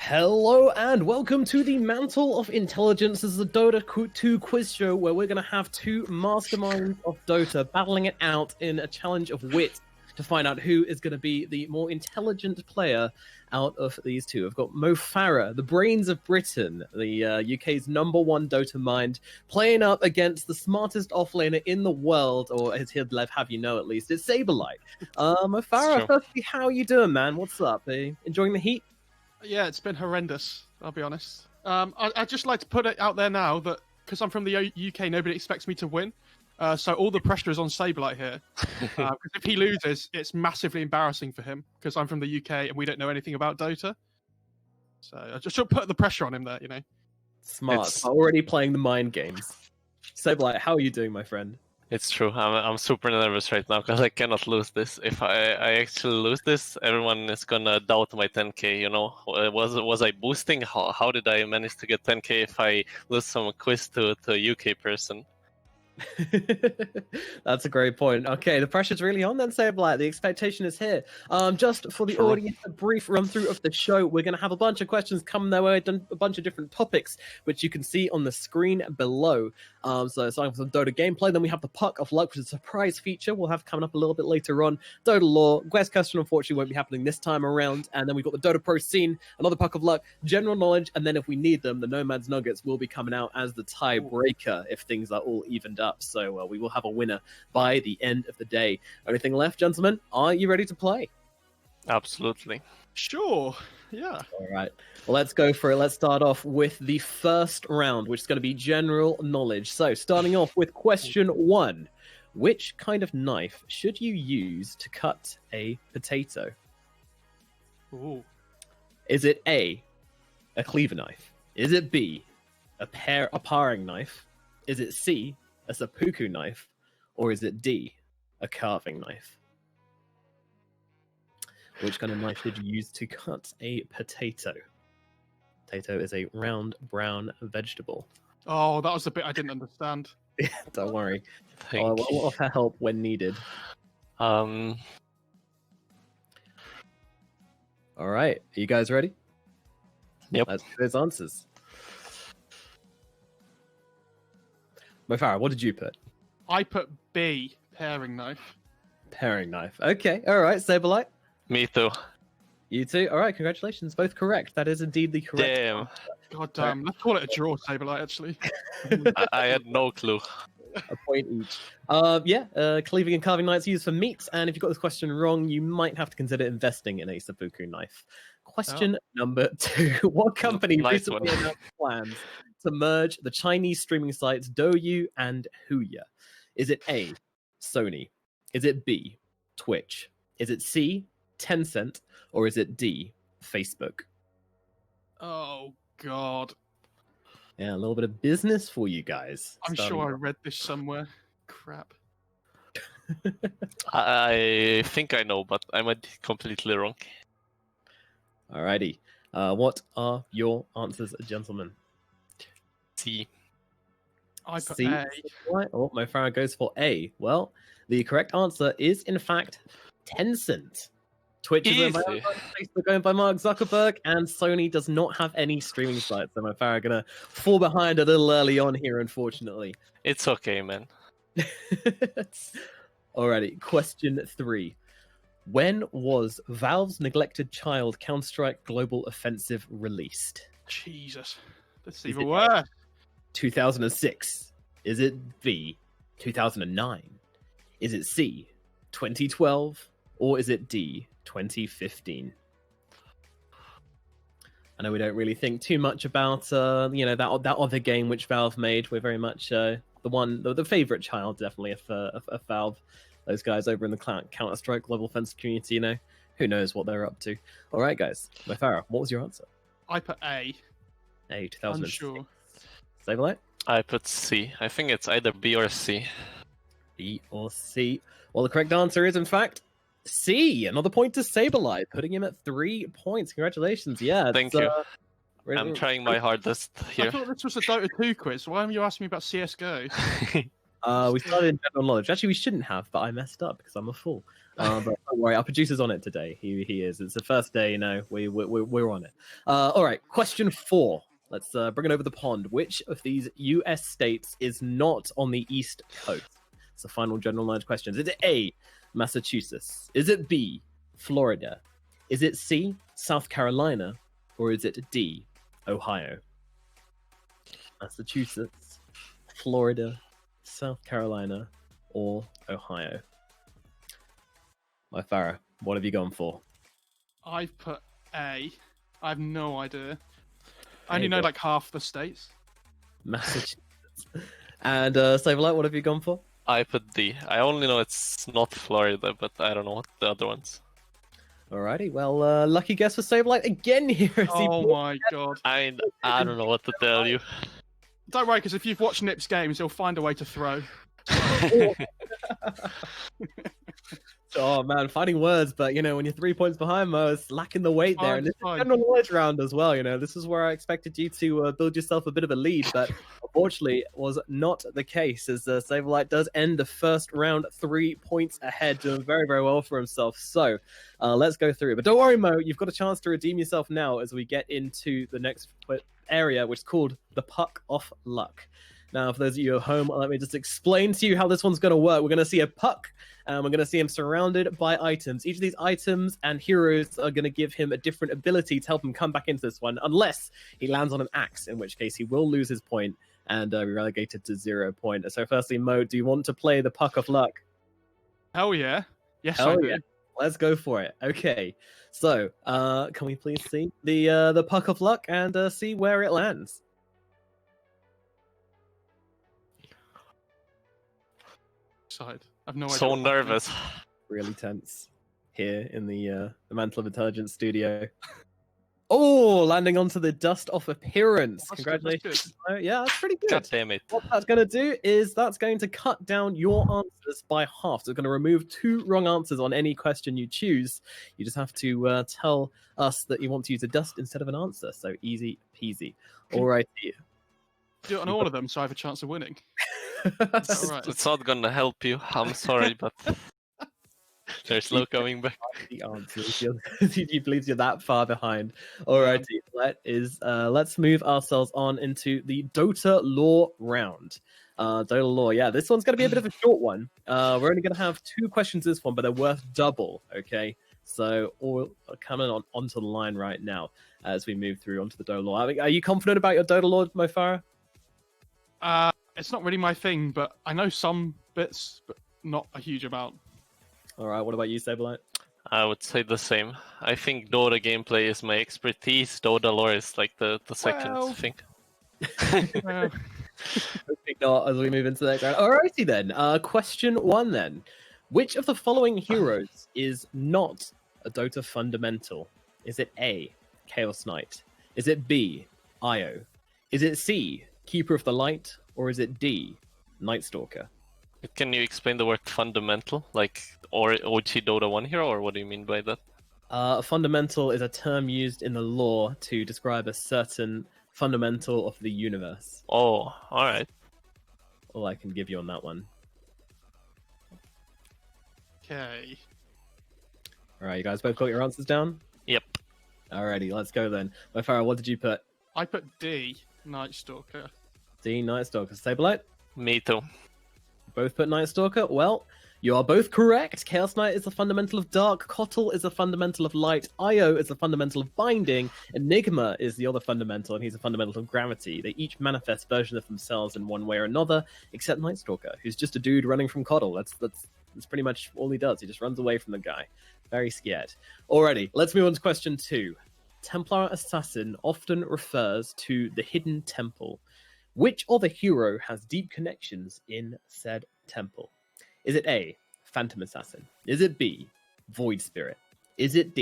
Hello and welcome to the Mantle of Intelligence. This is a Dota 2 quiz show where we're going to have two masterminds of Dota battling it out in a challenge of wit to find out who is going to be the more intelligent player out of these two. I've got Mofarah, the brains of Britain, the UK's #1 Dota mind, playing up against the smartest offlaner in the world, or as he'd have you know at least, it's SabeRLighT. Mofarah, firstly, how are you doing, man? What's up? Are you enjoying the heat? Yeah, it's been horrendous, I'll be honest. I'd just like to put it out there now that, because I'm from the UK, nobody expects me to win. So all the pressure is on SabeRLighT here. Because if he loses, it's massively embarrassing for him, because I'm from the UK and we don't know anything about Dota. So I just should put the pressure on him there, you know. Smart. Already playing the mind games. SabeRLighT, how are you doing, my friend? It's true. I'm super nervous right now because I cannot lose this. If I actually lose this, everyone is gonna doubt my 10k. You know, was I boosting? How did I manage to get 10k if I lose some quiz to a UK person? That's a great point. Okay, the pressure's really on then, SabeRLighT. The expectation is here. Just for the audience, a brief run through of the show. We're going to have a bunch of questions coming their way, done a bunch of different topics, which you can see on the screen below. So starting with some Dota gameplay, then we have the Puck of Luck, which is a surprise feature we'll have coming up a little bit later on. Dota lore, Quest question unfortunately won't be happening this time around, and then we've got the Dota Pro scene, another Puck of Luck, general knowledge, and then if we need them, the Nomad's Nuggets will be coming out as the tiebreaker if things are all evened up. So we will have a winner by the end of the day. Anything left, gentlemen? Are you ready to play? Absolutely. Sure. Yeah. All right. Well, let's go for it. Let's start off with the first round, which is going to be general knowledge. So, starting off with question 1. Which kind of knife should you use to cut a potato? Ooh. Is it A, a cleaver knife? Is it B, a paring knife? Is it C, a seppuku knife? Or is it D, a carving knife? Which kind of knife should you use to cut a potato? Potato is a round brown vegetable. Oh, that was the bit I didn't understand. Don't worry. I'll offer help when needed. Um. All right. Are you guys ready? Yep. Let's do those answers. Mofarah, what did you put? I put B, paring knife. Paring knife. Okay. All right. SabeRLighT. Me too. You too. All right. Congratulations. Both correct. That is indeed the correct. Damn. God damn. Let's call it a draw, SabeRLighT, actually. I had no clue. A point each. Cleaving and carving knives used for meat. And if you got this question wrong, you might have to consider investing in a seppuku knife. Question number 2. What company recently announced plans to merge the Chinese streaming sites Douyu and Huya? Is it A, Sony? Is it B, Twitch? Is it C, Tencent? Or is it D, Facebook? Oh, God. Yeah, a little bit of business for you guys. I'm sure I read this somewhere. Crap. I think I know, but I might be completely wrong. Alrighty. What are your answers, gentlemen? C. I put C. A. Oh, Mofarah goes for A. Well, the correct answer is, in fact, Tencent. Twitch is owned by Amazon, Facebook owned by Mark Zuckerberg, and Sony does not have any streaming sites. So Mofarah going to fall behind a little early on here, unfortunately. It's okay, man. Alrighty, question 3. When was Valve's neglected child Counter-Strike Global Offensive released? Jesus. That's even worse. 2006? Is it B, 2009? Is it C, 2012? Or is it D, 2015? I know we don't really think too much about that other game which Valve made. We're very much the favorite child, definitely, of Valve. Those guys over in the Counter-Strike Global Offensive community, who knows what they're up to. All right, guys. Mofarah, what was your answer? I put A. A, 2006. Unsure. SabeRLighT? I put C. I think it's either B or C. B or C. Well, the correct answer is, in fact, C. Another point to SabeRLighT, putting him at 3 points. Congratulations. Yeah. Thank you. I'm trying my hardest here. I thought this was a Dota 2 quiz. Why are you asking me about CSGO? We started in general knowledge. Actually, we shouldn't have, but I messed up because I'm a fool. But don't worry, our producer's on it today. He is. It's the first day, you know. We're on it. All right, question 4. Let's bring it over the pond. Which of these U.S. states is not on the East Coast? It's the final general knowledge question. Is it A, Massachusetts? Is it B, Florida? Is it C, South Carolina? Or is it D, Ohio? Massachusetts, Florida, South Carolina, or Ohio? Mofarah, what have you gone for? I've put A. I have no idea. I only know like half the states. Massachusetts. And SabeRLighT, what have you gone for? I put D. I only know it's not Florida, but I don't know what the other ones. Alrighty, well, lucky guess for SabeRLighT again here. Oh my god. I don't know what to tell you. Don't worry, because if you've watched Nip's games, he'll find a way to throw. Oh man, fighting words, but you know, when you're 3 points behind, Mo, it's lacking the weight there. And this is a Fine. general knowledge round as well, you know. This is where I expected you to build yourself a bit of a lead, but unfortunately it was not the case, as SabeRLighT does end the first round 3 points ahead, doing very, very well for himself. So let's go through it. But don't worry, Mo, you've got a chance to redeem yourself now as we get into the next area, which is called the Puck of Luck. Now, for those of you at home, let me just explain to you how this one's going to work. We're going to see a puck, and we're going to see him surrounded by items. Each of these items and heroes are going to give him a different ability to help him come back into this one, unless he lands on an axe, in which case he will lose his point and be relegated to 0 point. So firstly, Mo, do you want to play the Puck of Luck? Hell yeah. Yes, Hell I do. yeah. Let's go for it. Okay, so can we please see the Puck of Luck and see where it lands? Side. I've no idea. So nervous. Really tense here in the Mantle of Intelligence studio. Oh, landing onto the Dust of Appearance. That's Congratulations. Yeah, that's pretty good. God damn it. What that's going to do is that's going to cut down your answers by half. So it's going to remove 2 wrong answers on any question you choose. You just have to tell us that you want to use a dust instead of an answer. So easy peasy. All right. Do it on all of them, so I have a chance of winning. It's, Alright. it's not gonna help you. I'm sorry, but there's no coming back. The answers. He believes you're that far behind. Alrighty, let's move ourselves on into the Dota lore round. Dota lore, yeah, this one's gonna be a bit of a short one. We're only gonna have 2 questions this one, but they're worth double. Okay, so all coming onto the line right now as we move through onto the Dota lore. Are you confident about your Dota lore, Mofarah? It's not really my thing, but I know some bits, but not a huge amount. All right, what about you, SabeRLighT? I would say the same. I think Dota gameplay is my expertise. Dota lore is like the second Well. thing. Uh, Hopefully not as we move into the next round. Alrighty then. Question 1 then. Which of the following heroes is not a Dota fundamental? Is it A, Chaos Knight? Is it B, Io? Is it C, Keeper of the Light? Or is it D, Night Stalker? Can you explain the word fundamental? Like or OG Dota 1 hero, or what do you mean by that? Fundamental is a term used in the lore to describe a certain fundamental of the universe. Oh, alright. All I can give you on that one. okay. Alright, you guys both got your answers down? Yep. Alrighty, let's go then. Mofarah, what did you put? I put D, Night Stalker. D, Night Stalker. SabeRLighT? Me too. Both put Night Stalker. Well, you are both correct. Chaos Knight is the fundamental of Dark. Kotl is the fundamental of Light. Io is the fundamental of Binding. Enigma is the other fundamental, and he's a fundamental of Gravity. They each manifest versions of themselves in one way or another, except Night Stalker, who's just a dude running from Kotl. That's pretty much all he does. He just runs away from the guy. Very scared. Alrighty, let's move on to question 2. Templar Assassin often refers to the hidden temple. Which other hero has deep connections in said temple? Is it A, Phantom Assassin? Is it B, Void Spirit? Is it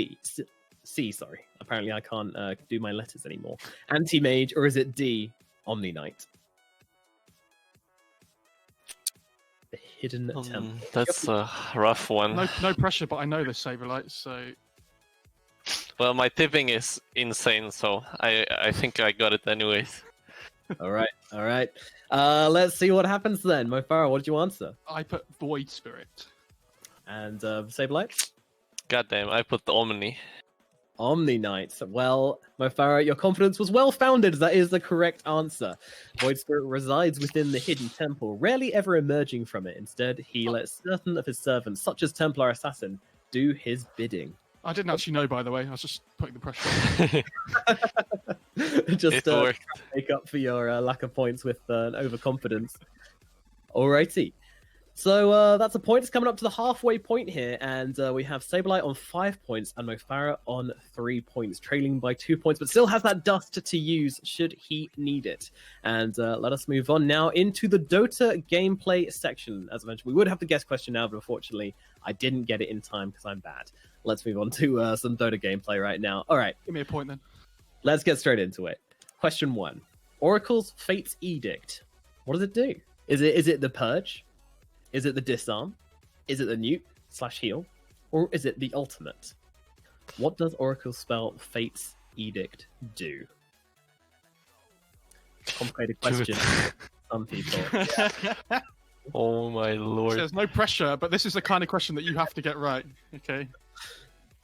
C, sorry. Apparently I can't do my letters anymore. Anti-Mage, or is it D, Omni Knight? The hidden temple. That's a rough one. No pressure, but I know this SabeRLighT, so Well, my tipping is insane, so I think I got it anyways. All right. Let's see what happens then. Mofarah, what did you answer? I put Void Spirit. And SabeRLighT? Goddamn, I put the Omni. Omni Knight. Well, Mofarah, your confidence was well founded. That is the correct answer. Void Spirit resides within the hidden temple, rarely ever emerging from it. Instead, he lets certain of his servants, such as Templar Assassin, do his bidding. I didn't actually know, by the way. I was just putting the pressure on. Just It worked. make up for your lack of points with overconfidence. Alrighty. So that's a point. It's coming up to the halfway point here, and we have SabeRLighT on 5 points and Mofarah on 3 points, trailing by 2 points, but still has that dust to use should he need it. And let us move on now into the Dota gameplay section. As I mentioned, we would have the guest question now, but unfortunately, I didn't get it in time because I'm bad. Let's move on to some Dota gameplay right now. All right. Give me a point then. Let's get straight into it. Question 1. Oracle's Fate's Edict. What does it do? Is it the Purge? Is it the Disarm? Is it the Nuke/Heal? Or is it the Ultimate? What does Oracle's spell Fate's Edict do? Complicated question. Some people. Oh my lord. There's no pressure, but this is the kind of question that you have to get right. Okay.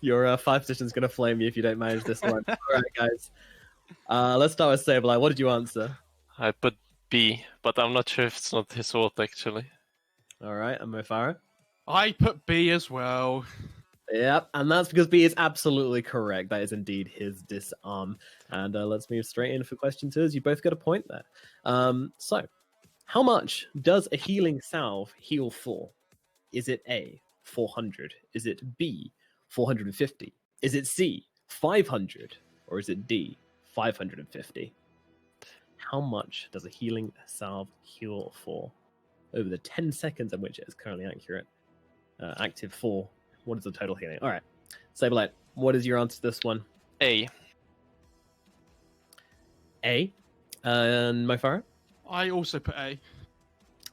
Your 5 position's going to flame you if you don't manage this one. All right, guys. Let's start with SabeRLighT. What did you answer? I put B, but I'm not sure if it's not his vote actually. All right, and Mofarah? I put B as well. Yep, and that's because B is absolutely correct. That is indeed his Disarm. And let's move straight in for question 2, as you both got a point there. So, how much does a healing salve heal for? Is it A, 400? Is it B, 450? Is it C, 500? Or is it D, 550? How much does a healing salve heal for? Over the 10 seconds in which it is currently active for. What is the total healing? All right. SabeRLighT, what is your answer to this one? A. A. And Mofarah? I also put A.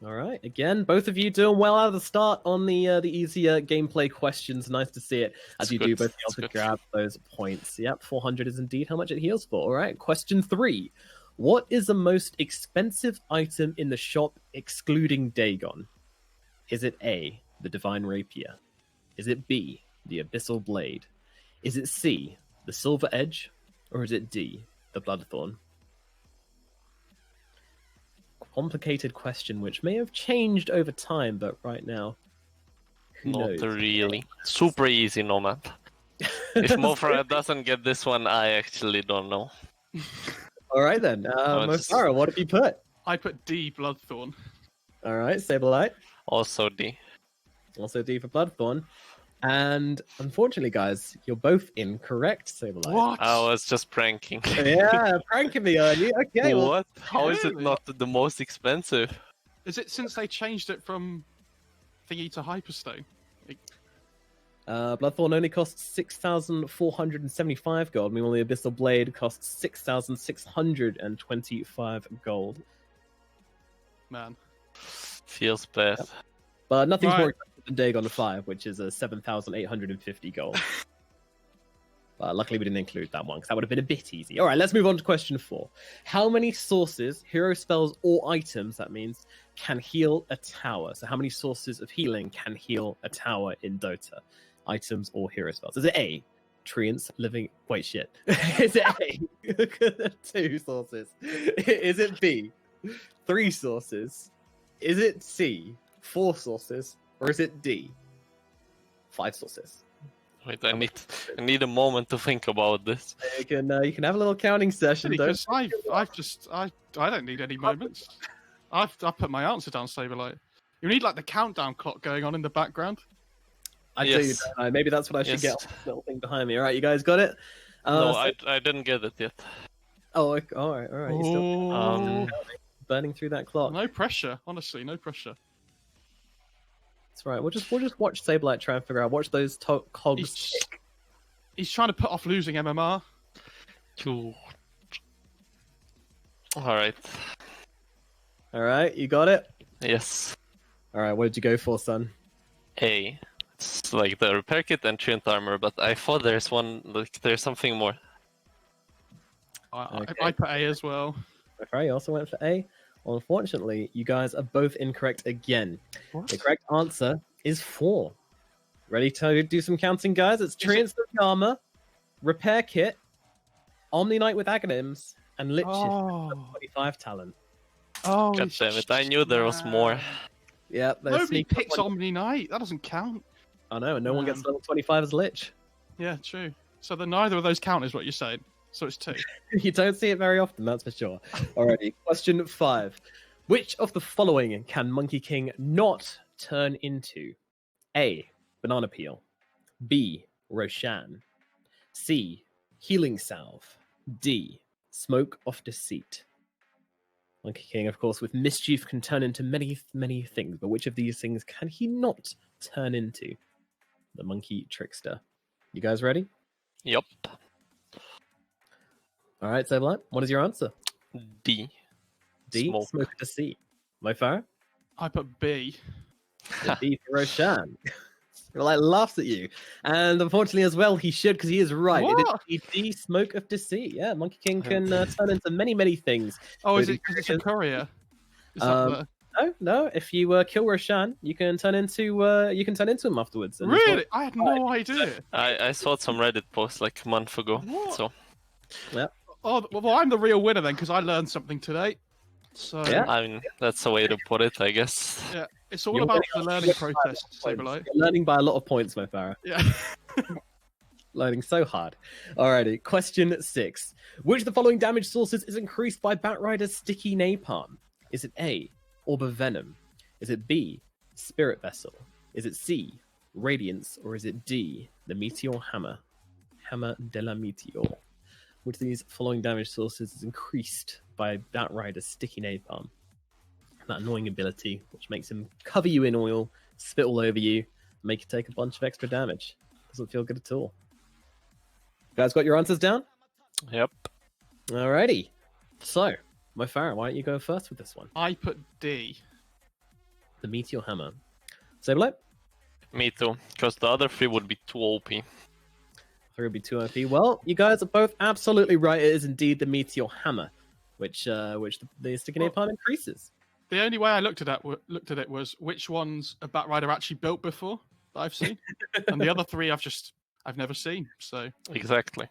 All right. Again, both of you doing well out of the start on the easier gameplay questions. Nice to see it as That's you good. do both be That's able to good. grab those points. Yep, 400 is indeed how much it heals for. All right. Question 3. What is the most expensive item in the shop excluding Dagon? Is it A, the Divine Rapier? Is it B, the Abyssal Blade? Is it C, the Silver Edge? Or is it D, the Bloodthorn? Complicated question, which may have changed over time, but right now, who Not knows? really. Super easy, Nomad. If Mofarah doesn't get this one, I actually don't know. All right then, it's- Mofarah, what have you put? I put D, Bloodthorn. All right, SabeRLighT. Also D. Also D for Bloodthorn. And unfortunately, guys, you're both incorrect, SabeRLighT. What? I was just pranking. Yeah, pranking me early. Okay, well, What? How is it Really? not the most expensive? Is it since they changed it from thingy to Hyperstone? Bloodthorn only costs 6,475 gold. Meanwhile, the Abyssal Blade costs 6,625 gold. Man. Feels bad. But nothing's Right. more expensive than Dagon 5, which is 7,850 gold. But luckily, we didn't include that one because that would have been a bit easy. All right, let's move on to question 4. How many sources, hero spells, or items, that means, can heal a tower? So how many sources of healing can heal a tower in Dota? Items or hero spells? Is it A, Treants, Living... Wait, shit. Is it A, 2 sources? Is it B, 3 sources? Is it C, 4 sources? Or is it D, 5 sources? Wait, I need a moment to think about this. You can have a little counting session, though. Because I don't need any moments. I've put my answer down, SabeRLighT. You need like the countdown clock going on in the background. I do. Yes. Don't I? Maybe that's what I should Yes. get on this little thing behind me. All right, you guys got it? No, So- I didn't get it yet. Oh, okay, all right. You're still Um, burning through that clock. No pressure, honestly, no pressure. That's right. We'll just watch SabeRLighT try and figure out. Watch those cogs. He's trying to put off losing MMR. Alright. All right, you got it. Yes. All right, what did you go for, son? A. It's like the repair kit and Treant armor, but I thought there's something more. I Okay. put A as well. Okay, you also went for A. Well, unfortunately, you guys are both incorrect again. What? The correct answer is 4. Ready to do some counting, guys? It's Treants of Armor, Repair Kit, Omni Knight with Aghanims, and Liches Oh. 25 talent. Oh, God damn it! I knew there was more. Yeah, Nobody picks Omni Knight. That doesn't count. I know, and no one gets level 25 as Lich. Yeah, true. So then neither of those count is what you're saying. So it's 2. You don't see it very often, that's for sure. Alrighty, question 5. Which of the following can Monkey King not turn into? A. Banana Peel. B. Roshan. C. Healing Salve. D. Smoke of Deceit. Monkey King, of course, with mischief can turn into many, many things, but which of these things can he not turn into? The Monkey Trickster. You guys ready? Yup. All right, SabeRLighT, what is your answer? D. D. Smoke. Smoke of Deceit. Mofarah? I put B. B for Roshan. Like laughs at you, and unfortunately as well he should, because he is right. What? It is the Smoke of Deceit. Yeah, Monkey King can turn into many, many things. Oh, is So it because it's a courier? Is Um, that No. If you kill Roshan, you can turn into him afterwards. the... And it's Really? I had no idea. I saw some Reddit posts like a month ago. What? So Oh, well, I'm the real winner then, because I learned something today. So Yeah. I mean that's a way to put it, I guess. yeah, it's all You're about winning the by learning a lot of process, points. SabeRLighT. You're learning by a lot of points, Mofarah. Yeah. Learning so hard. Alrighty, question 6. Which of the following damage sources is increased by Batrider's sticky napalm? Is it A, Orb of Venom? Is it B, Spirit Vessel? Is it C, Radiance? Or is it D, the Meteor Hammer? Hammer de la Meteor. Which of these following damage sources is increased by Batrider's sticky napalm? That annoying ability, which makes him cover you in oil, spit all over you, make you take a bunch of extra damage. Doesn't feel good at all. You guys got your answers down? Yep. Alrighty. So, Mofarah, why don't you go first with this one? I put D. The Meteor Hammer. SabeRLighT? Me too. Because the other 3 would be too OP. 3 would be 2 OP. Well, you guys are both absolutely right. It is indeed the Meteor Hammer, which the sticky napalm increases. The only way I looked at it was which ones a Batrider actually built before that I've seen, and the other 3 I've never seen. So Exactly.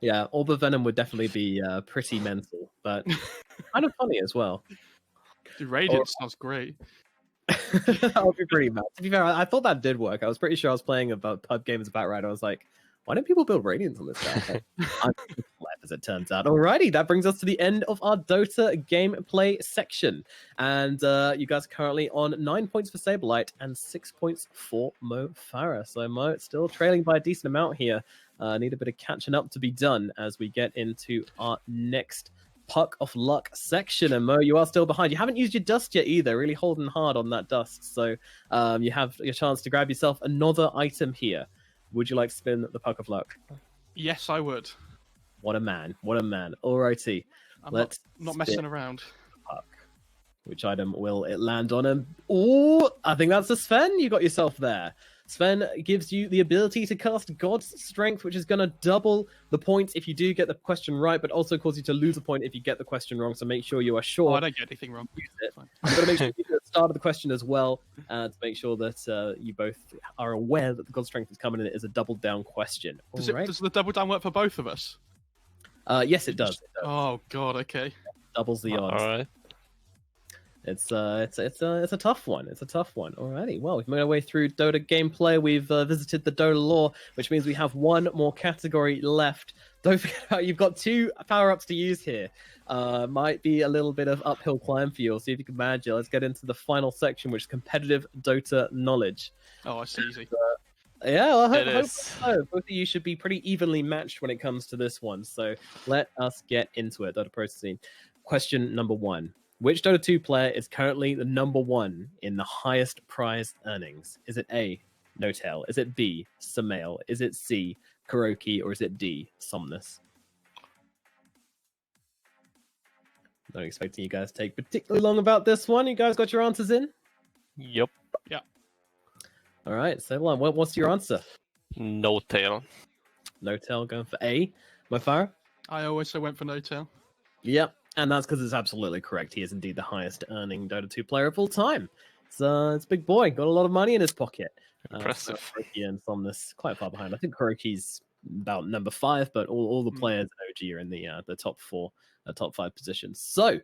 Yeah, Orb of Venom would definitely be pretty mental, but kind of funny as well. the Radiance sounds great. That would be pretty mad. To be fair, I thought that did work. I was pretty sure I was playing about pub games about Batrider. I was like, why don't people build Radiance on this guy? I'm left, as it turns out. Alrighty, that brings us to the end of our Dota gameplay section. And you guys are currently on 9 points for SabeRLighT and 6 points for Mofarah. So Mo, it's still trailing by a decent amount here. Need a bit of catching up to be done as we get into our next Puck of Luck section. And Mo, you are still behind. You haven't used your dust yet either, really holding hard on that dust. So you have your chance to grab yourself another item here. Would you like to spin the Puck of Luck? Yes, I would. What a man. What a man. Alrighty. I'm Let's not messing spin around. Puck. Which item will it land on? And oh, I think that's a Sven you got yourself there. Sven gives you the ability to cast God's Strength, which is going to double the points if you do get the question right, but also cause you to lose a point if you get the question wrong. So make sure you are sure. Oh, I don't get anything wrong. Use it. Fine. You've got to make sure you do the start of the question as well, to make sure that you both are aware that the God's Strength is coming and it is a double down question. Does Alright. the double down work for both of us? Yes, it does. It does. Oh God, okay. Doubles the odds. All right. It's a tough one. It's a tough one. Alrighty. Well, we've made our way through Dota gameplay. We've visited the Dota lore, which means we have one more category left. Don't forget about you've got 2 power-ups to use here. Might be a little bit of uphill climb for you. We'll see if you can manage it. Let's get into the final section, which is competitive Dota knowledge. Oh, it's easy. Yeah, well, I hope is. so. Both of you should be pretty evenly matched when it comes to this one. So let us get into it. Dota Pro Scene. Question number 1. Which Dota 2 player is currently the number 1 in the highest prize earnings? Is it A, Notel? Is it B, Samael? Is it C, Kuroki? Or is it D, Somnus? Not expecting you guys to take particularly long about this one. You guys got your answers in? Yep. All right, so what's your answer? No tail. Notel going for A. Mofarah? I always went for no tail. Yep, and that's because it's absolutely correct. He is indeed the highest earning Dota 2 player of all time. It's a big boy. Got a lot of money in his pocket. Impressive. Kuroki and Somnus quite far behind. I think Kuroki's about number 5, but all the players in OG are in the top 4, top 5 positions. So,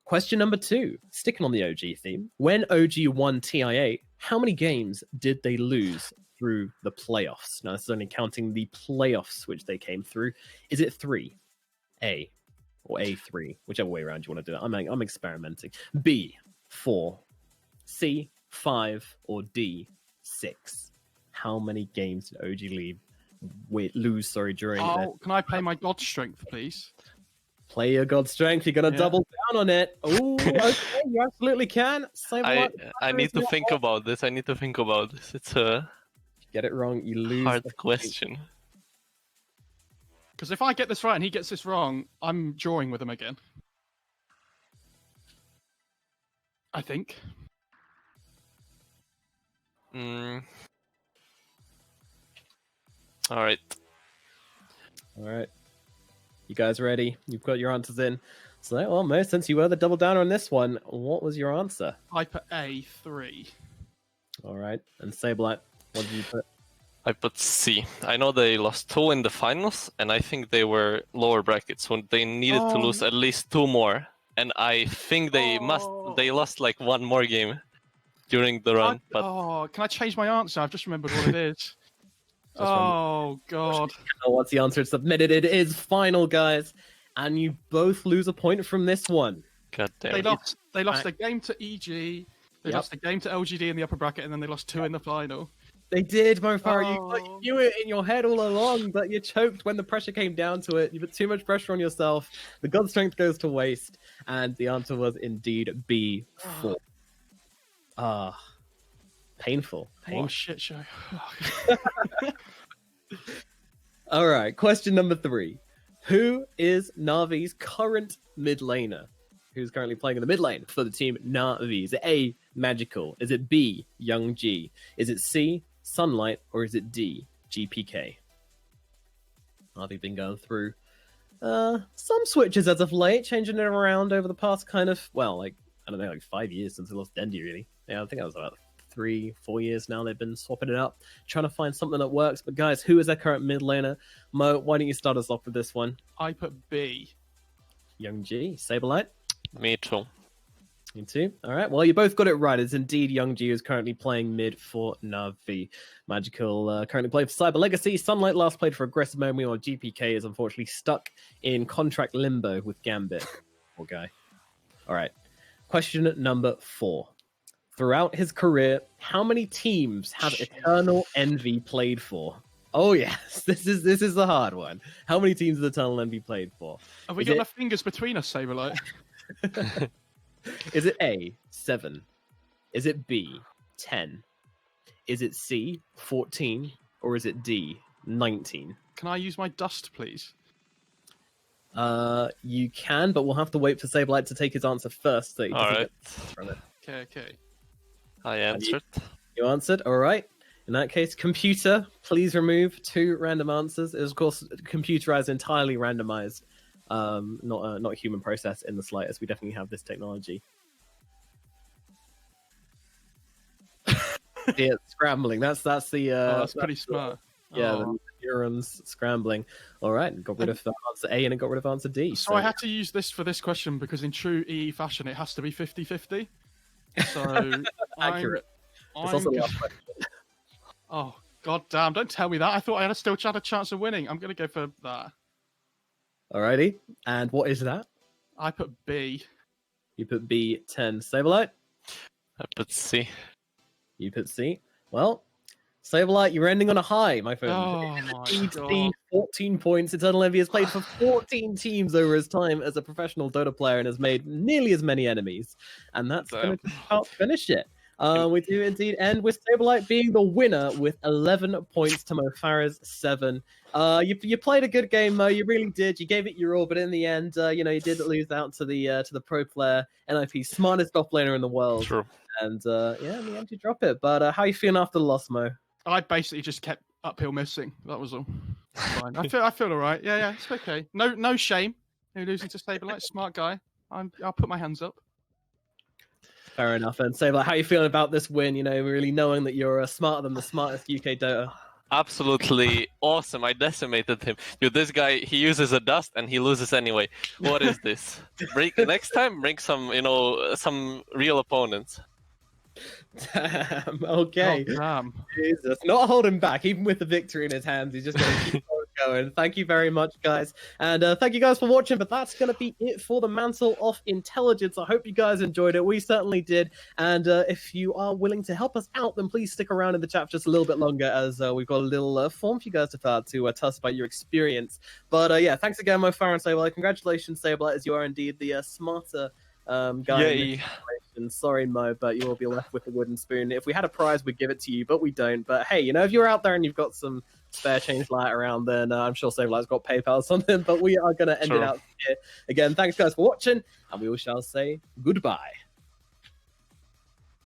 question number 2, sticking on the OG theme. When OG won TI8, how many games did they lose through the playoffs? Now, this is only counting the playoffs which they came through. Is it 3, A, or A3, whichever way around you want to do it? I'm experimenting. B, 4, C, 5, or D, 6? How many games did OG lose during can I play my god strength, please? Play your god strength. You're gonna double down on it. Oh, okay, you absolutely can. I need to think about this. It's a get it wrong, you lose. Hard question. Because if I get this right and he gets this wrong, I'm drawing with him again. I think. All right. You guys ready? You've got your answers in. So, well, Mo, since you were the double downer on this one, what was your answer? I put A3. All right. And SabeRLighT, what did you put? I put C. I know they lost 2 in the finals, and I think they were lower brackets, so they needed to lose at least 2 more. And I think they lost like 1 more game during the run. Can I change my answer? I've just remembered what it is. Oh, God. What's the answer? It's submitted. It is final, guys. And you both lose a point from this one. God damn. They lost a game to EG, they lost a game to LGD in the upper bracket, and then they lost 2 in the final. They did, Mofarah. You knew it in your head all along, but you choked when the pressure came down to it. You put too much pressure on yourself. The god strength goes to waste, and the answer was indeed B4. Painful. What a shit show. All right, question number 3. Who is Navi's current mid laner? Who's currently playing in the mid lane for the team Navi? Is it A, Magical? Is it B, Young G? Is it C, Sunlight? Or is it D, GPK? Navi been going through some switches as of late, changing it around over the past kind of, well, like, I don't know, like 5 years since they lost Dendi, really. Yeah, I think that was about 3-4 years now they've been swapping it up, trying to find something that works. But guys, who is their current mid laner? Mo, why don't you start us off with this one? I put B. Young G. SabeRLighT? Me too. Me too. All right. Well, you both got it right. It's indeed Young G who's currently playing mid for Navi. Magical currently played for Cyber Legacy. Sunlight last played for Aggressive Memory, or GPK is unfortunately stuck in contract limbo with Gambit. Poor guy. All right. Question number 4. Throughout his career, how many teams have Eternal Envy played for? Oh yes, this is the hard one. How many teams has Eternal Envy played for? Have we got enough fingers between us, SabeRLighT? Is it A, 7? Is it B, 10? Is it C, 14? Or is it D, 19? Can I use my dust, please? You can, but we'll have to wait for SabeRLighT to take his answer first. So all right. From it. Okay. I answered. You answered? All right. In that case, computer, please remove 2 random answers. It is, of course, computerized, entirely randomized. Not a human process in the slightest. We definitely have this technology. Yeah, scrambling. That's the. That's pretty smart. The neurons scrambling. All right, got rid of answer A and it got rid of answer D. So I had to use this for this question because in true EE fashion, it has to be 50-50. So accurate. It's also the last question. Oh, god damn, don't tell me that. I thought I still had a chance of winning. I'm going to go for that. Alrighty. And what is that? I put B. You put B, 10. SabeRLighT? I put C. You put C. Well, SabeRLighT, you're ending on a high, my friend. Oh my god. 14 points. Eternal Envy has played for 14 teams over his time as a professional Dota player and has made nearly as many enemies. And that's going to about finish it. We do indeed end with SabeRLighT being the winner with 11 points to Mofarah's 7. You played a good game, Mo. You really did. You gave it your all, but in the end, you did lose out to the pro player, NIP, smartest offlaner in the world. True. And in the end, you drop it. But how you feeling after the loss, Mo? I basically just kept uphill missing. That was all. Fine. I feel all right. Yeah, it's okay. No shame. Losing to SabeRLighT, smart guy. I'll put my hands up. Fair enough. And SabeRLighT, how are you feeling about this win? You know, really knowing that you're smarter than the smartest UK Dota. Absolutely awesome. I decimated him. Dude, this guy, he uses a dust and he loses anyway. What is this? Next time, bring some, some real opponents. Damn, okay. Oh, damn. Jesus, not holding back, even with the victory in his hands. He's just going to keep going. Thank you very much, guys. And thank you guys for watching, but that's going to be it for the Mantle of Intelligence. I hope you guys enjoyed it. We certainly did. And if you are willing to help us out, then please stick around in the chat just a little bit longer, as we've got a little form for you guys to fill out to tell us about your experience. But yeah, thanks again, Mofarah and SabeRLighT. Congratulations, SabeRLighT, as you are indeed the smarter guy. Yay. Sorry, Mo, but you will be left with the wooden spoon. If we had a prize, we'd give it to you, but we don't. But hey, you know, if you're out there and you've got some spare change light around, then I'm sure SabeRLighT's got PayPal or something. But we are going to end it out here. Again, thanks guys for watching, and we all shall say goodbye.